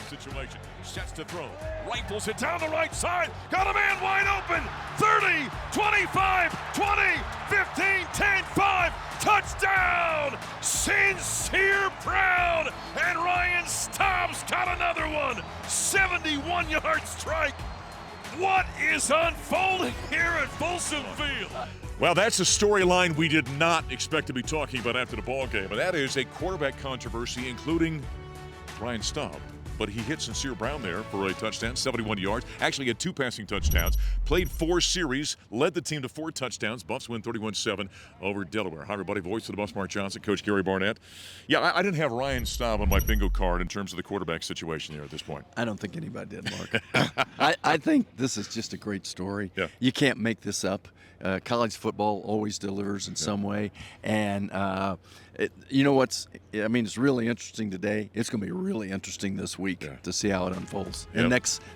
situation. Sets to throw. Rifles it down the right side. Got a man wide open. 30, 25, 20, 15, 10, 5. Touchdown! Sincere Brown! And Ryan Staub's got another one. 71-yard strike. What is unfolding here at Folsom Field? Well, that's a storyline we did not expect to be talking about after the ball game, and that is a quarterback controversy, including Ryan Staub. But he hit Sincere Brown there for a touchdown, 71 yards. Actually had 2 passing touchdowns. Played 4 series, led the team to 4 touchdowns. Buffs win 31-7 over Delaware. Hi, everybody. Voice of the Buffs, Mark Johnson, Coach Gary Barnett. Yeah, I didn't have Ryan Staub on my bingo card in terms of the quarterback situation here at this point. I don't think anybody did, Mark. I think this is just a great story. Yeah. You can't make this up. College football always delivers in some way. And you know what's, I mean, it's really interesting today. It's going to be really interesting this week to see how it unfolds. And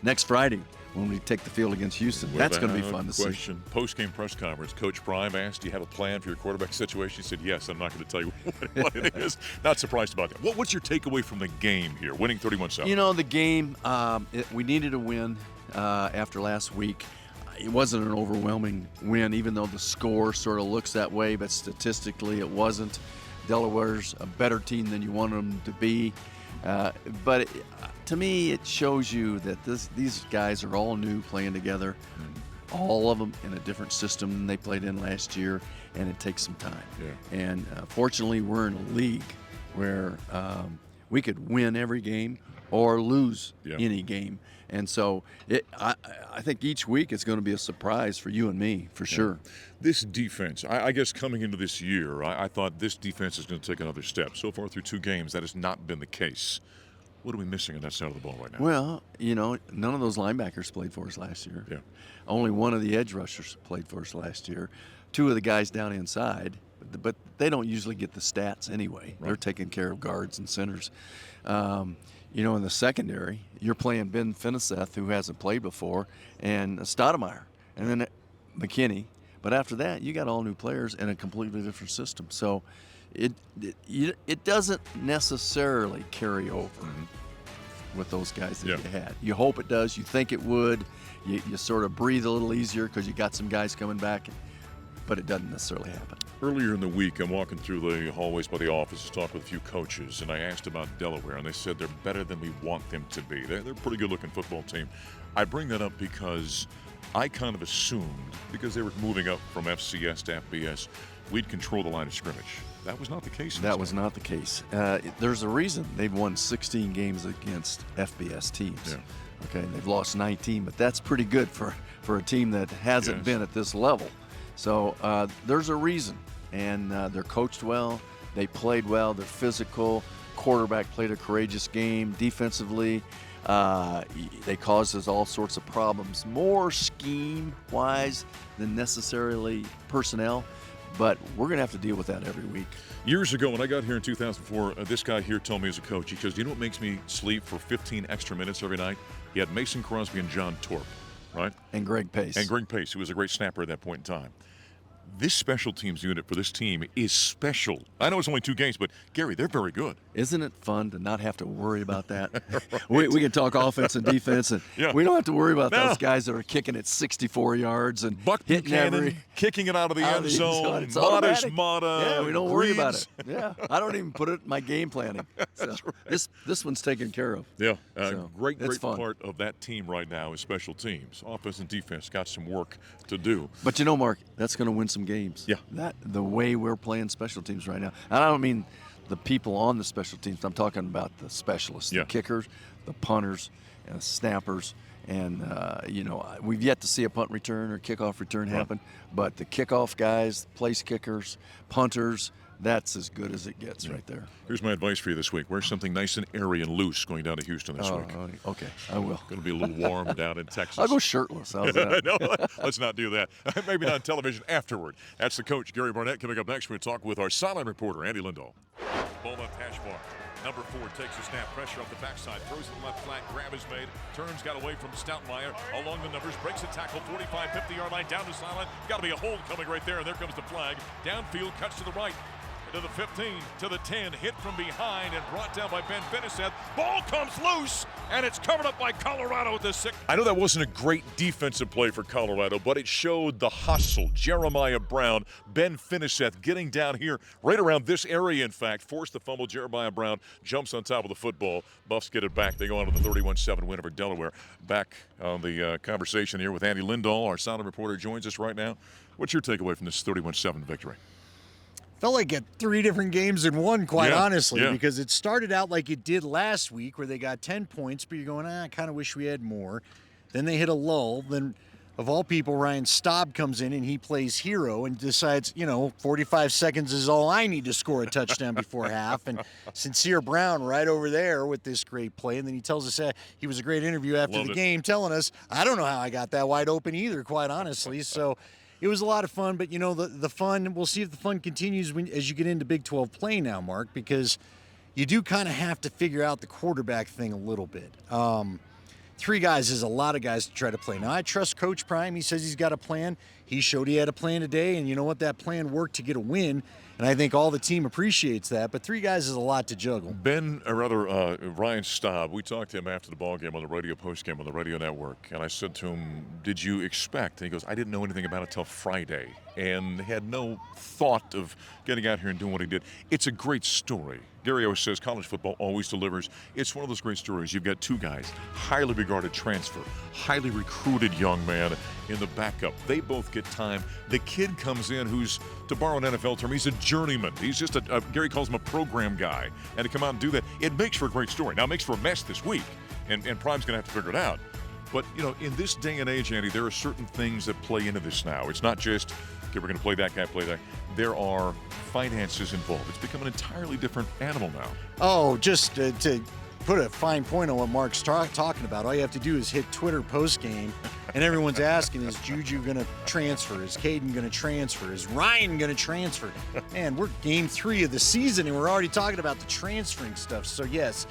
next Friday, when we take the field against Houston, that's going to be fun to see. Post-game press conference, Coach Prime asked, do you have a plan for your quarterback situation? He said, yes. I'm not going to tell you what it is. Not surprised about that. What's your takeaway from the game here, winning 31-7? You know, the game, we needed a win after last week. It wasn't an overwhelming win, even though the score sort of looks that way, but statistically it wasn't. Delaware's a better team than you want them to be. But to me, it shows you that these guys are all new playing together, all of them in a different system than they played in last year, and it takes some time. Yeah. And fortunately, we're in a league where we could win every game or lose any game. And so I think each week it's going to be a surprise for you and me, for sure. This defense, I guess coming into this year, I thought this defense is going to take another step. So far through 2 games, that has not been the case. What are we missing on that side of the ball right now? Well, you know, none of those linebackers played for us last year. Yeah. Only one of the edge rushers played for us last year. 2 of the guys down inside, but they don't usually get the stats anyway. Right. They're taking care of guards and centers. You know, in the secondary, you're playing Ben Finiseth, who hasn't played before, and Stoudemire, and then McKinney. But after that, you got all new players in a completely different system. So it doesn't necessarily carry over with those guys that you had. You hope it does. You think it would. You sort of breathe a little easier because you got some guys coming back, but it doesn't necessarily happen. Earlier in the week, I'm walking through the hallways by the office to talk with a few coaches, and I asked about Delaware, and they said they're better than we want them to be. They're a pretty good-looking football team. I bring that up because I kind of assumed, because they were moving up from FCS to FBS, we'd control the line of scrimmage. That was not the case. That was not the case. There's a reason they've won 16 games against FBS teams. Yeah. Okay, and they've lost 19, but that's pretty good for a team that hasn't been at this level. So there's a reason, and they're coached well, they played well, they're physical, quarterback played a courageous game, defensively they caused us all sorts of problems, more scheme-wise than necessarily personnel, but we're going to have to deal with that every week. Years ago, when I got here in 2004, this guy here told me as a coach, he goes, do you know what makes me sleep for 15 extra minutes every night? He had Mason Crosby and John Torp, right? And Greg Pace. And Greg Pace, who was a great snapper at that point in time. This special teams unit for this team is special. I know it's only 2 games, but, Gary, they're very good. Isn't it fun to not have to worry about that? Right. we can talk offense and defense, and we don't have to worry about those guys that are kicking it 64 yards and Buck hitting Buchanan, kicking it out of the end zone. It's automatic. Mata. Yeah, we don't worry about it. Yeah, I don't even put it in my game planning. So right. This one's taken care of. Yeah, so great part of that team right now is special teams. Offense and defense got some work to do. But you know, Mark, that's going to win some games. Yeah. The way we're playing special teams right now. And I don't mean the people on the special teams. I'm talking about the specialists, the kickers, the punters, and the snappers. And, you know, we've yet to see a punt return or kickoff return happen. But the kickoff guys, place kickers, punters, that's as good as it gets right there. Here's my advice for you this week. Wear something nice and airy and loose going down to Houston this week. Okay, I will. Going to be a little warm down in Texas. I'll go shirtless. How's that? No, let's not do that. Maybe not on television afterward. That's the coach, Gary Barnett. Coming up next, we're going to talk with our sideline reporter, Andy Lindahl. Ball left hash bar. Number 4 takes a snap, pressure off the backside, throws it left flat, grab is made, turns, got away from Stoudemire, along the numbers, breaks a tackle, 45, 50-yard line, down to sideline. Got to be a hold coming right there, and there comes the flag. Downfield, cuts to the right. To the 15, to the 10, hit from behind and brought down by Ben Finiseth. Ball comes loose, and it's covered up by Colorado at the 6. I know that wasn't a great defensive play for Colorado, but it showed the hustle. Jeremiah Brown, Ben Finiseth getting down here right around this area, in fact, forced the fumble. Jeremiah Brown jumps on top of the football. Buffs get it back. They go on to the 31-7 win over Delaware. Back on the conversation here with Andy Lindahl, our Sideline reporter, joins us right now. What's your takeaway from this 31-7 victory? Felt like at 3 different games in one, quite honestly, because it started out like it did last week where they got 10 points, but you're going, I kind of wish we had more. Then they hit a lull. Then, of all people, Ryan Staub comes in and he plays hero and decides, 45 seconds is all I need to score a touchdown before half. And Sincere Brown right over there with this great play. And then he tells us he was a great interview after the game telling us, I don't know how I got that wide open either, quite honestly. So it was a lot of fun, but the fun, we'll see if the fun continues as you get into Big 12 play now, Mark, because you do kind of have to figure out the quarterback thing a little bit. 3 guys is a lot of guys to try to play. Now, I trust Coach Prime. He says he's got a plan. He showed he had a plan today, and you know what? That plan worked to get a win, and I think all the team appreciates that. But 3 guys is a lot to juggle. Ryan Staub, we talked to him after the ball game on the radio, post-game on the radio network, and I said to him, did you expect? And he goes, I didn't know anything about it till Friday, and had no thought of getting out here and doing what he did. It's a great story. Gary always says college football always delivers. It's one of those great stories. You've got 2 guys, highly regarded transfer, highly recruited young man in the backup. They both get time. The kid comes in who's, to borrow an NFL term, he's a journeyman. He's just Gary calls him a program guy. And to come out and do that, it makes for a great story. Now, it makes for a mess this week, and Prime's going to have to figure it out. But, in this day and age, Andy, there are certain things that play into this now. It's not just, okay, we're going to play that guy, play that. There are finances involved. It's become an entirely different animal now. Oh, just to put a fine point on what Mark's talking about, all you have to do is hit Twitter post-game, and everyone's asking, is Juju going to transfer? Is Kaidon going to transfer? Is Ryan going to transfer? Man, we're game 3 of the season, and we're already talking about the transferring stuff. So, yes,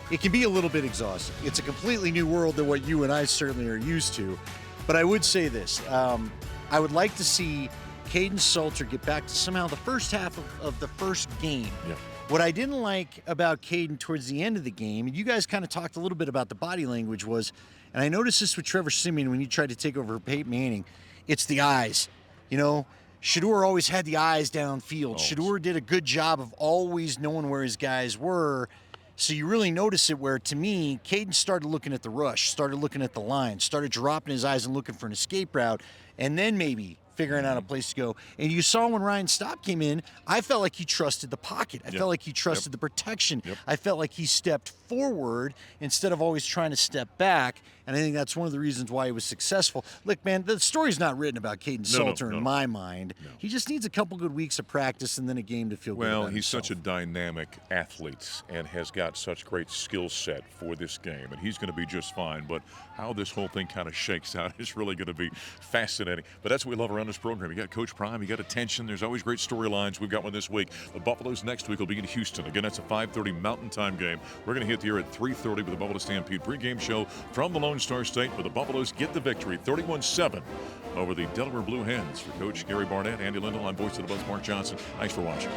it can be a little bit exhausting. It's a completely new world than what you and I certainly are used to. But I would say this. I would like to see Kaidon Salter get back to somehow the first half of the first game. Yeah. What I didn't like about Kaidon towards the end of the game, and you guys kind of talked a little bit about the body language, was, and I noticed this with Trevor Simeon when he tried to take over Peyton Manning, it's the eyes. Shedeur always had the eyes downfield. Shedeur did a good job of always knowing where his guys were. So you really notice it where, to me, Kaidon started looking at the rush, started looking at the line, started dropping his eyes and looking for an escape route, and then maybe figuring out a place to go. And you saw when Ryan Staub came in, I felt like he trusted the pocket. I felt like he trusted the protection. I felt like he stepped forward instead of always trying to step back. And I think that's one of the reasons why he was successful. Look, man, the story's not written about Kaidon Salter in my mind. No. He just needs a couple good weeks of practice and then a game to feel good about Well, he's himself. such a dynamic athlete and has got such great skill set for this game, and he's going to be just fine. But how this whole thing kind of shakes out is really going to be fascinating. But that's what we love around this program. You got Coach Prime, you got attention. There's always great storylines. We've got one this week. The Buffaloes next week will be in Houston. Again, that's a 5:30 Mountain Time game. We're going to hit the air at 3:30 with the Buffalo Stampede pregame show from the Lone Star State, where the Buffaloes get the victory, 31-7 over the Delaware Blue Hens. For Coach Gary Barnett, Andy Lindahl, I'm voice of the Buzz, Mark Johnson. Thanks for watching.